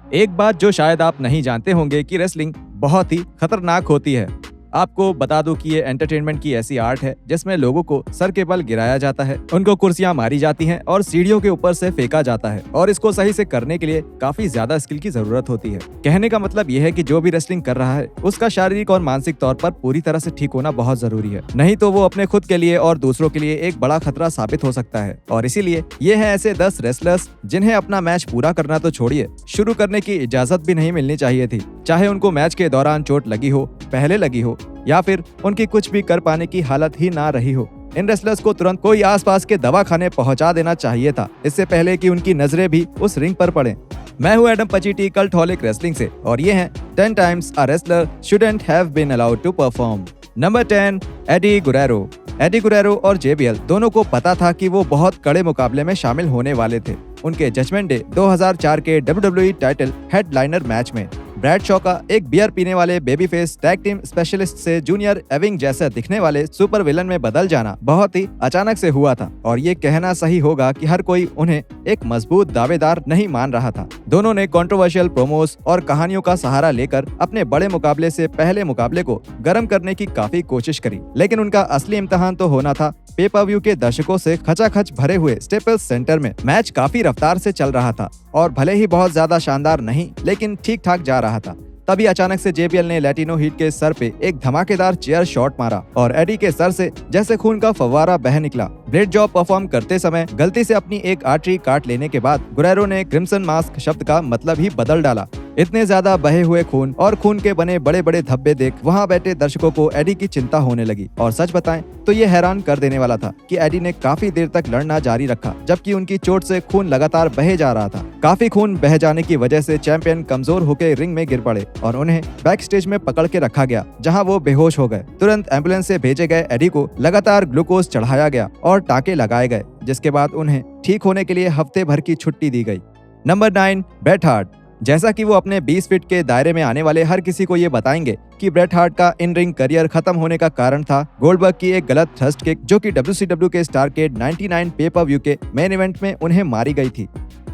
एक बात जो शायद आप नहीं जानते होंगे कि रेसलिंग बहुत ही खतरनाक होती है। आपको बता दूं कि ये एंटरटेनमेंट की ऐसी आर्ट है जिसमें लोगों को सर के बल गिराया जाता है, उनको कुर्सियां मारी जाती हैं और सीढ़ियों के ऊपर से फेंका जाता है, और इसको सही से करने के लिए काफी ज्यादा स्किल की जरूरत होती है। कहने का मतलब ये है कि जो भी रेसलिंग कर रहा है उसका शारीरिक और मानसिक तौर पर पूरी तरह से ठीक होना बहुत जरूरी है, नहीं तो वो अपने खुद के लिए और दूसरों के लिए एक बड़ा खतरा साबित हो सकता है। और इसीलिए ये है ऐसे 10 रेसलर्स जिन्हें अपना मैच पूरा करना तो छोड़िए, शुरू करने की इजाजत भी नहीं मिलनी चाहिए थी, चाहे उनको मैच के दौरान चोट लगी हो, पहले लगी हो, या फिर उनकी कुछ भी कर पाने की हालत ही ना रही हो। इन रेसलर्स को तुरंत कोई आसपास के दवाखाने पहुंचा देना चाहिए था, इससे पहले कि उनकी नजरें भी उस रिंग पर पड़ें। मैं हूं एडम पचीटी कल्टहॉलिक रेसलिंग से, और ये हैं 10 times a wrestler shouldn't have been allowed to perform। Number 10, Eddie Guerrero. Eddie Guerrero और जेबीएल दोनों को पता था कि वो बहुत कड़े मुकाबले में शामिल होने वाले थे। उनके जजमेंट डे 2004 के WWE टाइटल हेडलाइनर मैच में ब्रैड शॉ का एक बियर पीने वाले baby face tag team specialist से जूनियर एविंग जैसा दिखने वाले सुपर विलन में बदल जाना बहुत ही अचानक से हुआ था, और ये कहना सही होगा कि हर कोई उन्हें एक मजबूत दावेदार नहीं मान रहा था। दोनों ने कंट्रोवर्शियल प्रोमोस और कहानियों का सहारा लेकर अपने बड़े मुकाबले से पहले मुकाबले को गर्म करने की काफी कोशिश करी, लेकिन उनका असली इम्तिहान तो होना था पे पर व्यू के दर्शकों से खचाखच भरे हुए स्टेपल्स सेंटर में। मैच काफी रफ्तार से चल रहा था और भले ही बहुत ज्यादा शानदार नहीं, लेकिन ठीक ठाक जा रहा था। तभी अचानक से जेबीएल ने लैटिनो हीट के सर पे एक धमाकेदार चेयर शॉट मारा और एडी के सर से जैसे खून का फव्वारा बह निकला। ब्लेड जॉब परफॉर्म करते समय गलती से अपनी एक आर्टरी काट लेने के बाद गुरेरो ने क्रिम्सन मास्क शब्द का मतलब ही बदल डाला। इतने ज्यादा बहे हुए खून और खून के बने बड़े बड़े धब्बे देख वहां बैठे दर्शकों को एडी की चिंता होने लगी, और सच बताएं तो ये हैरान कर देने वाला था कि एडी ने काफी देर तक लड़ना जारी रखा, जबकि उनकी चोट से खून लगातार बहे जा रहा था। काफी खून बह जाने की वजह से चैंपियन कमजोर होकर रिंग में गिर पड़े और उन्हें बैक स्टेज में पकड़ के रखा गया, जहां वो बेहोश हो गए। तुरंत एम्बुलेंस से भेजे गए एडी को लगातार ग्लूकोज चढ़ाया गया और टाके लगाए गए, जिसके बाद उन्हें ठीक होने के लिए हफ्ते भर की छुट्टी दी गई। Number 9, Bret Hart. जैसा कि वो अपने 20 फीट के दायरे में आने वाले हर किसी को ये बताएंगे कि ब्रेट हार्ट का इन रिंग करियर खत्म होने का कारण था गोल्डबर्ग की एक गलत थ्रस्ट किक, जो कि WCW के स्टारकेड 99 पे पर व्यू के मेन इवेंट में उन्हें मारी गई थी।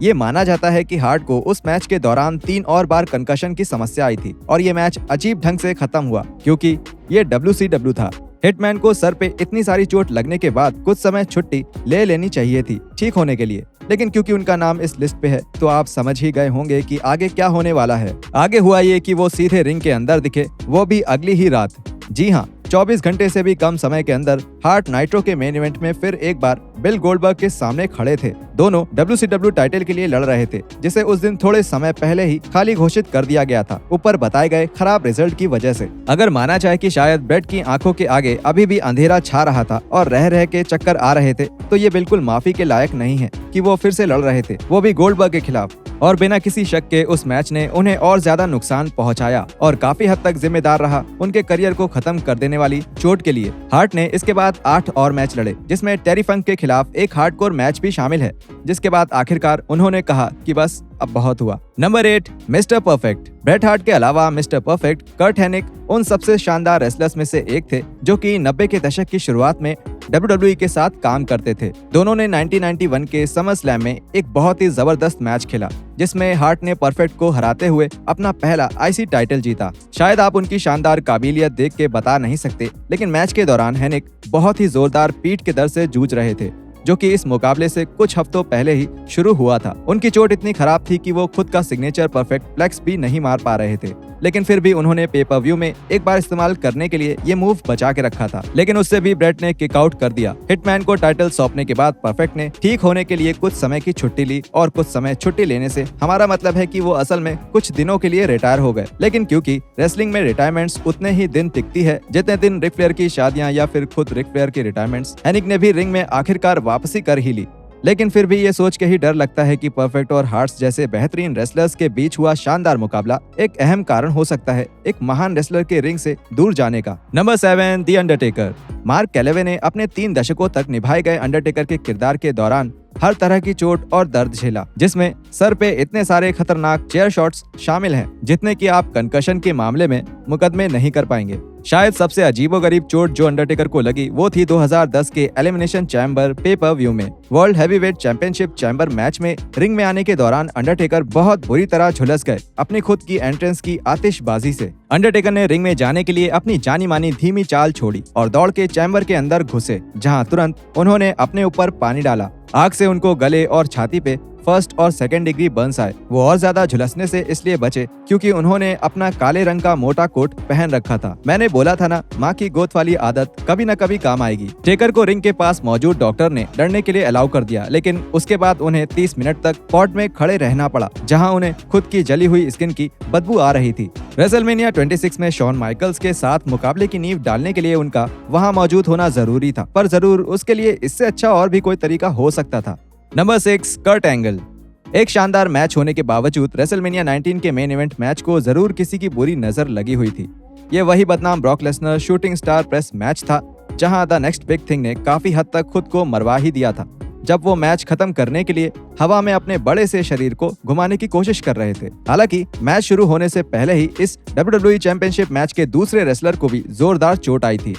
ये माना जाता है कि हार्ट को उस मैच के दौरान 3 और बार कंकशन की समस्या आई थी, और ये मैच अजीब ढंग से खत्म हुआ क्योंकि ये WCW था। हिटमैन को सर पे इतनी सारी चोट लगने के बाद कुछ समय छुट्टी ले लेनी चाहिए थी ठीक होने के लिए, लेकिन क्योंकि उनका नाम इस लिस्ट पे है तो आप समझ ही गए होंगे कि आगे क्या होने वाला है। आगे हुआ ये कि वो सीधे रिंग के अंदर दिखे, वो भी अगली ही रात। जी हाँ, 24 घंटे से भी कम समय के अंदर हार्ट नाइट्रो के मेन इवेंट में फिर एक बार बिल गोल्डबर्ग के सामने खड़े थे। दोनों WCW टाइटल के लिए लड़ रहे थे, जिसे उस दिन थोड़े समय पहले ही खाली घोषित कर दिया गया था, ऊपर बताए गए खराब रिजल्ट की वजह से। अगर माना जाए कि शायद ब्रेट की आंखों के आगे अभी भी अंधेरा छा रहा था और रह रह के चक्कर आ रहे थे, तो ये बिल्कुल माफी के लायक नहीं है कि वो फिर से लड़ रहे थे, वो भी गोल्डबर्ग के खिलाफ। और बिना किसी शक के उस मैच ने उन्हें और ज्यादा नुकसान पहुंचाया और काफी हद तक जिम्मेदार रहा उनके करियर को खत्म कर देने वाली चोट के लिए। हार्ट ने इसके बाद 8 और मैच लड़े, जिसमें टेरी फंक के खिलाफ एक हार्डकोर मैच भी शामिल है, जिसके बाद आखिरकार उन्होंने कहा कि बस अब बहुत हुआ। Number 8, mister perfect. Bret Hart के अलावा मिस्टर परफेक्ट कर्ट हेनिक उन सबसे शानदार रेसलर्स में से एक थे जो कि 90 के दशक की शुरुआत में WWE के साथ काम करते थे। दोनों ने 1991 के समर स्लैम में एक बहुत ही जबरदस्त मैच खेला, जिसमें हार्ट ने परफेक्ट को हराते हुए अपना पहला IC टाइटल जीता। शायद आप उनकी शानदार काबिलियत देख के बता नहीं सकते, लेकिन मैच के दौरान हेनिक बहुत ही जोरदार पीठ के दर्द से जूझ रहे थे, जो कि इस मुकाबले से कुछ हफ्तों पहले ही शुरू हुआ था। उनकी चोट इतनी खराब थी कि वो खुद का सिग्नेचर परफेक्ट फ्लेक्स भी नहीं मार पा रहे थे, लेकिन फिर भी उन्होंने पे पर व्यू में एक बार इस्तेमाल करने के लिए ये मूव बचा के रखा था, लेकिन उससे भी ब्रेट ने किक आउट कर दिया। हिटमैन को टाइटल सौंपने के बाद परफेक्ट ने ठीक होने के लिए कुछ समय की छुट्टी ली, और कुछ समय छुट्टी लेने से हमारा मतलब है कि वो असल में कुछ दिनों के लिए रिटायर हो गए। लेकिन क्योंकि रेसलिंग में रिटायरमेंट्स उतने ही दिन टिकती है जितने दिन रिक फ्लेयर की शादियां या फिर खुद रिक फ्लेयर की रिटायरमेंट्स, हेनिक ने भी रिंग में आखिरकार वापसी कर ही ली। लेकिन फिर भी ये सोच के ही डर लगता है कि परफेक्ट और हार्ट्स जैसे बेहतरीन रेसलर्स के बीच हुआ शानदार मुकाबला एक अहम कारण हो सकता है एक महान रेसलर के रिंग से दूर जाने का। Number 7, the Undertaker. मार्क कैलेवे ने अपने 3 दशकों तक निभाए गए अंडरटेकर के किरदार के दौरान हर तरह की चोट और दर्द झेला, जिसमें सर पे इतने सारे खतरनाक चेयर शॉट्स शामिल हैं जितने कि आप कंकशन के मामले में मुकदमे नहीं कर पाएंगे। शायद सबसे अजीबोगरीब चोट जो अंडरटेकर को लगी वो थी 2010 के एलिमिनेशन चैम्बर पेपर व्यू में। World heavyweight championship chamber match में रिंग में आने के दौरान अंडरटेकर बहुत बुरी तरह झुलस गए अपनी खुद की एंट्रेंस की आतिशबाजी से। अंडरटेकर ने रिंग में जाने के लिए अपनी जानी मानी धीमी चाल छोड़ी और दौड़ के चैम्बर के अंदर घुसे, जहां तुरंत उन्होंने अपने ऊपर पानी डाला। आग से उनको गले और छाती पे फर्स्ट और सेकंड डिग्री बर्न्स आए। वो और ज्यादा झुलसने से इसलिए बचे क्योंकि उन्होंने अपना काले रंग का मोटा कोट पहन रखा था। मैंने बोला था ना, माँ की गोद वाली आदत कभी न कभी काम आएगी। टेकर को रिंग के पास मौजूद डॉक्टर ने लड़ने के लिए अलाउ कर दिया, लेकिन उसके बाद उन्हें 30 मिनट तक कॉर्ट में खड़े रहना पड़ा, जहां उन्हें खुद की जली हुई स्किन की बदबू आ रही थी। रेसलमेनिया 26 में शॉन माइकल्स के साथ मुकाबले की नींव डालने के लिए उनका वहाँ मौजूद होना जरूरी था, पर जरूर उसके लिए इससे अच्छा और भी कोई तरीका हो सकता था। Number 6, Kurt Angle. एक शानदार मैच होने के बावजूद रेसलमेनिया 19 के मेन इवेंट मैच को जरूर किसी की बुरी नजर लगी हुई थी। ये वही बदनाम Brock Lesnar shooting star press match था, जहां द नेक्स्ट बिग थिंग ने काफी हद तक खुद को मरवा ही दिया था जब वो मैच खत्म करने के लिए हवा में अपने बड़े से शरीर को घुमाने की कोशिश कर रहे थे। हालांकि मैच शुरू होने से पहले ही इस WWE चैंपियनशिप मैच के दूसरे रेसलर को भी जोरदार चोट आई थी।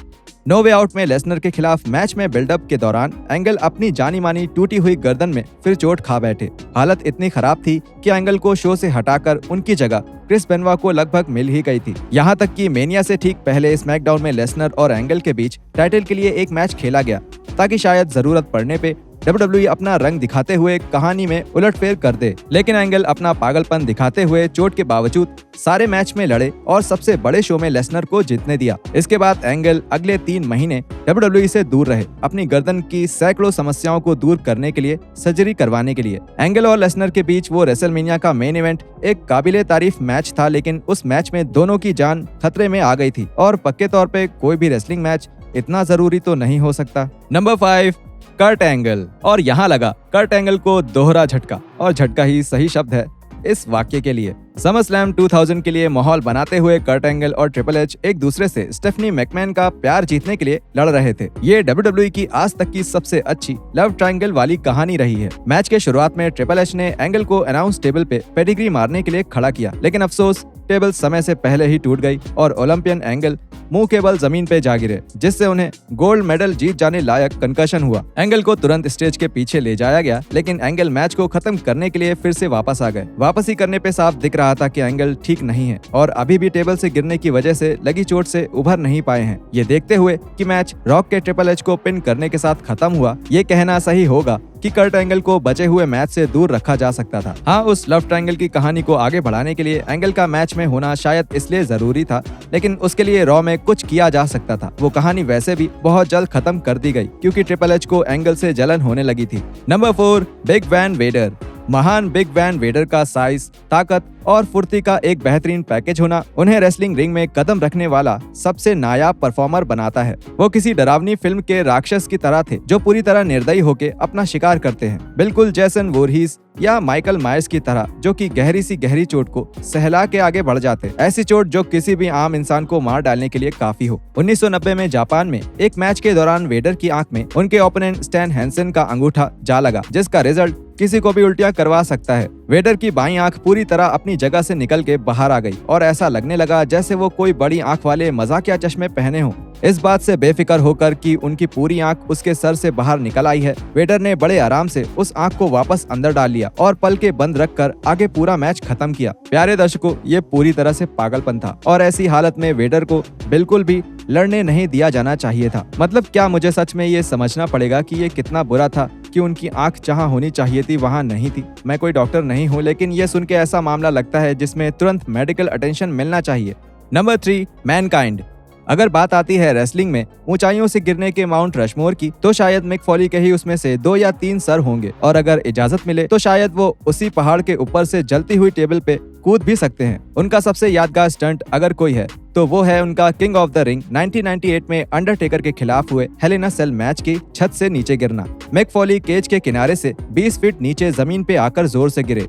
नो वे आउट में लेसनर के खिलाफ मैच में बिल्डअप के दौरान एंगल अपनी जानी मानी टूटी हुई गर्दन में फिर चोट खा बैठे। हालत इतनी खराब थी कि एंगल को शो से हटाकर उनकी जगह क्रिस बेनवा को लगभग मिल ही गई थी। यहाँ तक कि मेनिया से ठीक पहले स्मैकडाउन में लेसनर और एंगल के बीच टाइटल के लिए एक मैच खेला गया, ताकि शायद जरूरत पड़ने पे WWE अपना रंग दिखाते हुए कहानी में उलटफेर कर दे। लेकिन एंगल अपना पागलपन दिखाते हुए चोट के बावजूद सारे मैच में लड़े और सबसे बड़े शो में लेसनर को जीतने दिया। इसके बाद एंगल अगले 3 महीने WWE से दूर रहे, अपनी गर्दन की सैकड़ों समस्याओं को दूर करने के लिए सर्जरी करवाने के लिए। एंगल और लेसनर के बीच वो रेसलमेनिया का मेन इवेंट एक काबिले तारीफ मैच था, लेकिन उस मैच में दोनों की जान खतरे में आ गई थी और पक्के तौर पे कोई भी रेसलिंग मैच इतना जरूरी तो नहीं हो सकता। Number 5, Kurt Angle. और यहाँ लगा कर्ट एंगल को दोहरा झटका, और झटका ही सही शब्द है इस वाक्य के लिए। समर स्लैम 2000 के लिए माहौल बनाते हुए कर्ट एंगल और ट्रिपल एच एक दूसरे से स्टेफनी मैकमैन का प्यार जीतने के लिए लड़ रहे थे। ये WWE की आज तक की सबसे अच्छी लव ट्रायंगल वाली कहानी रही है। मैच के शुरुआत में ट्रिपल एच ने एंगल को अनाउंस टेबल पे पेडिग्री मारने के लिए खड़ा किया, लेकिन अफसोस टेबल समय से पहले ही टूट गई और ओलंपियन एंगल मुंह के बल जमीन पे जा गिरे, जिससे उन्हें गोल्ड मेडल जीत जाने लायक कंकशन हुआ। एंगल को तुरंत स्टेज के पीछे ले जाया गया, लेकिन एंगल मैच को खत्म करने के लिए फिर से वापस आ गए। वापसी करने पे साफ दिख रहा था कि एंगल ठीक नहीं है और अभी भी टेबल से गिरने की वजह से लगी चोट से उभर नहीं पाए हैं। ये देखते हुए कि मैच रॉक के ट्रिपल एच को पिन करने के साथ खत्म हुआ, ये कहना सही होगा कि कर्ट एंगल को बचे हुए मैच से दूर रखा जा सकता था। हाँ, उस लव ट्रायंगल की कहानी को आगे बढ़ाने के लिए एंगल का मैच में होना शायद इसलिए जरूरी था, लेकिन उसके लिए रॉ में कुछ किया जा सकता था। वो कहानी वैसे भी बहुत जल्द खत्म कर दी गई क्योंकि ट्रिपल एच को एंगल से जलन होने लगी थी। Number 4, Big Van Vader. महान बिग वैन वेडर का साइज, ताकत और फुर्ती का एक बेहतरीन पैकेज होना उन्हें रेसलिंग रिंग में कदम रखने वाला सबसे नायाब परफॉर्मर बनाता है। वो किसी डरावनी फिल्म के राक्षस की तरह थे जो पूरी तरह निर्दयी होकर अपना शिकार करते हैं, बिल्कुल जैसन वोरहीस या माइकल मायर्स की तरह, जो कि गहरी सी गहरी चोट को सहला के आगे बढ़ जाते। ऐसी चोट जो किसी भी आम इंसान को मार डालने के लिए काफी हो। 1990 में जापान में एक मैच के दौरान वेडर की आंख में उनके ओपोनेंट स्टैन हैंसन का अंगूठा जा लगा, जिसका रिजल्ट किसी को भी उल्टियां करवा सकता है। वेडर की बाईं आंख पूरी तरह अपनी जगह से निकल के बाहर आ गई और ऐसा लगने लगा जैसे वो कोई बड़ी आंख वाले मजाकिया चश्मे पहने हों। इस बात से बेफिक्र होकर कि उनकी पूरी आंख उसके सर से बाहर निकल आई है, वेडर ने बड़े आराम से उस आंख को वापस अंदर डाल लिया और पलके बंद रखकर आगे पूरा मैच खत्म किया। प्यारे दर्शकों, ये पूरी तरह से पागलपन था और ऐसी हालत में वेडर को बिल्कुल भी लड़ने नहीं दिया जाना चाहिए था। मतलब क्या मुझे सच में ये समझना पड़ेगा कि ये कितना बुरा था कि उनकी आंख जहां होनी चाहिए थी वहां नहीं थी। मैं कोई डॉक्टर नहीं हूं, लेकिन ये सुन के ऐसा मामला लगता है जिसमें तुरंत मेडिकल अटेंशन मिलना चाहिए। Number 3, Mankind. अगर बात आती है रेसलिंग में ऊंचाइयों से गिरने के माउंट रशमोर की, तो शायद मिक फॉली के ही उसमें से 2 या 3 सर होंगे, और अगर इजाजत मिले तो शायद वो उसी पहाड़ के ऊपर से जलती हुई टेबल पे कूद भी सकते हैं। उनका सबसे यादगार स्टंट अगर कोई है तो वो है उनका किंग ऑफ द रिंग 1998 में अंडरटेकर के खिलाफ हुए हेल इन अ सेल मैच की छत से नीचे गिरना। मिक फॉली केज के किनारे से 20 फीट नीचे जमीन पे आकर जोर से गिरे।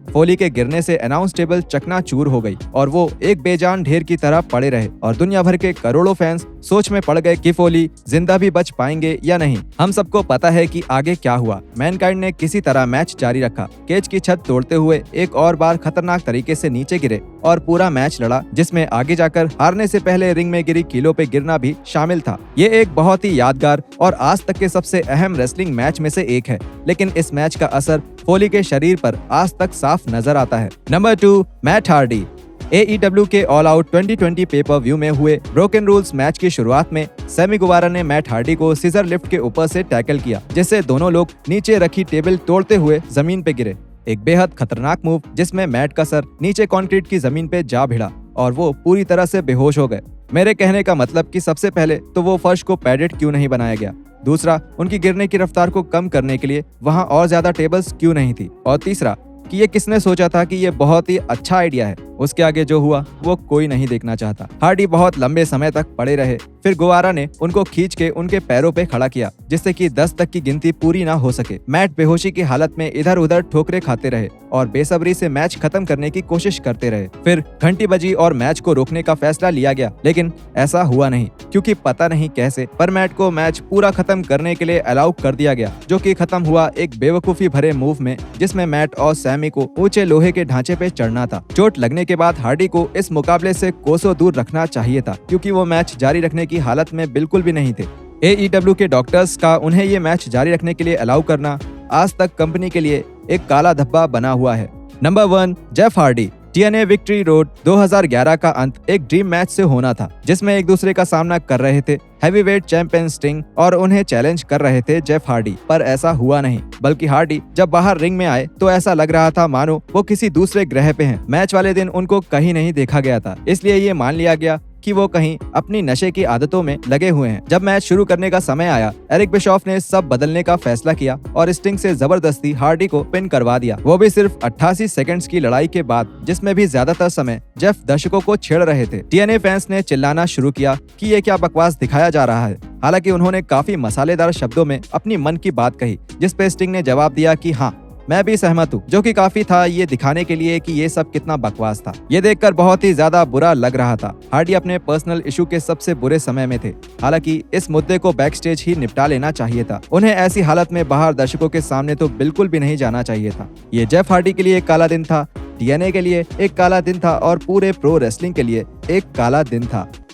फोली के गिरने से अनाउंस टेबल चकनाचूर हो गई और वो एक बेजान ढेर की तरह पड़े रहे और दुनिया भर के करोड़ों फैंस सोच में पड़ गए कि फोली जिंदा भी बच पाएंगे या नहीं। हम सबको पता है कि आगे क्या हुआ। मैनकाइंड ने किसी तरह मैच जारी रखा, केज की छत तोड़ते हुए एक और बार खतरनाक तरीके से नीचे गिरे और पूरा मैच लड़ा, जिसमें आगे जाकर हारने से पहले रिंग में गिरी कीलों पे गिरना भी शामिल था। ये एक बहुत ही यादगार और आज तक के सबसे अहम रेसलिंग मैच में से एक है, लेकिन इस मैच का असर फोली के शरीर पर आज तक साफ नजर आता है। Number 2, Matt Hardy. AEW के ऑल आउट 2020 पेपर व्यू में हुए ब्रोकन रूल्स मैच की शुरुआत में सैमी गुवारा ने मैट हार्डी को सीजर लिफ्ट के ऊपर से टैकल किया, जिससे दोनों लोग नीचे रखी टेबल तोड़ते हुए जमीन पे गिरे। एक बेहद खतरनाक मूव जिसमें मैट का सर नीचे कंक्रीट की जमीन पे जा भिड़ा और वो पूरी तरह से बेहोश हो गए। मेरे कहने का मतलब कि सबसे पहले तो वो फर्श को पैडेड क्यों नहीं बनाया गया, दूसरा उनकी गिरने की रफ्तार को कम करने के लिए वहां और ज्यादा टेबल्स क्यों नहीं थी, और तीसरा कि ये किसने सोचा था कि ये बहुत ही अच्छा आइडिया है। उसके आगे जो हुआ वो कोई नहीं देखना चाहता। हार्डी बहुत लंबे समय तक पड़े रहे, फिर गुवारा ने उनको खींच के उनके पैरों पे खड़ा किया, जिससे कि 10 तक की गिनती पूरी ना हो सके। मैट बेहोशी की हालत में इधर उधर ठोकरे खाते रहे और बेसब्री से मैच खत्म करने की कोशिश करते रहे। फिर घंटी बजी और मैच को रोकने का फैसला लिया गया, लेकिन ऐसा हुआ नहीं, क्योंकि पता नहीं कैसे पर मैट को मैच पूरा खत्म करने के लिए अलाउ कर दिया गया, जो कि खत्म हुआ एक बेवकूफी भरे मूव में, जिसमें मैट और सैमी को ऊंचे लोहे के ढांचे पे चढ़ना था। चोट लगने के बाद हार्डी को इस मुकाबले से कोसों दूर रखना चाहिए था, क्योंकि वो मैच जारी रखने की हालत में बिल्कुल भी नहीं थे। AEW के डॉक्टर्स का उन्हें ये मैच जारी रखने के लिए अलाउ करना आज तक कंपनी के लिए एक काला धब्बा बना हुआ है। Number 1, Jeff Hardy. TNA victory road 2011 का अंत एक ड्रीम मैच से होना था, जिसमें एक दूसरे का सामना कर रहे थे हैवीवेट चैंपियन स्टिंग और उन्हें चैलेंज कर रहे थे जेफ हार्डी, पर ऐसा हुआ नहीं, बल्कि हार्डी जब बाहर रिंग में आए तो ऐसा लग रहा था मानो वो किसी दूसरे ग्रह पे हैं। मैच वाले दिन उनको कहीं नहीं देखा गया था, इसलिए ये मान लिया गया कि वो कहीं अपनी नशे की आदतों में लगे हुए हैं। जब मैच शुरू करने का समय आया, एरिक बिशॉफ ने सब बदलने का फैसला किया और स्टिंग से जबरदस्ती हार्डी को पिन करवा दिया, वो भी सिर्फ 88 सेकंड्स की लड़ाई के बाद, जिसमें भी ज्यादातर समय जेफ दर्शकों को छेड़ रहे थे। TNA फैंस ने चिल्लाना शुरू किया कि ये क्या बकवास दिखाया जा रहा है। हालांकि उन्होंने काफी मसालेदार शब्दों में अपनी मन की बात कही, जिस पे स्टिंग ने जवाब दिया कि हाँ, मैं भी सहमत हूँ, जो कि काफी था ये दिखाने के लिए कि ये सब कितना बकवास था। ये देखकर बहुत ही ज्यादा बुरा लग रहा था। हार्डी अपने पर्सनल इशू के सबसे बुरे समय में थे। हालांकि इस मुद्दे को बैक स्टेज ही निपटा लेना चाहिए था। उन्हें ऐसी हालत में बाहर दर्शकों के सामने तो बिल्कुल भी नहीं जाना चाहिए था। ये जेफ हार्डी के लिए एक काला दिन था, TNA के लिए एक काला दिन था और पूरे प्रो रेसलिंग के लिए एक काला दिन था।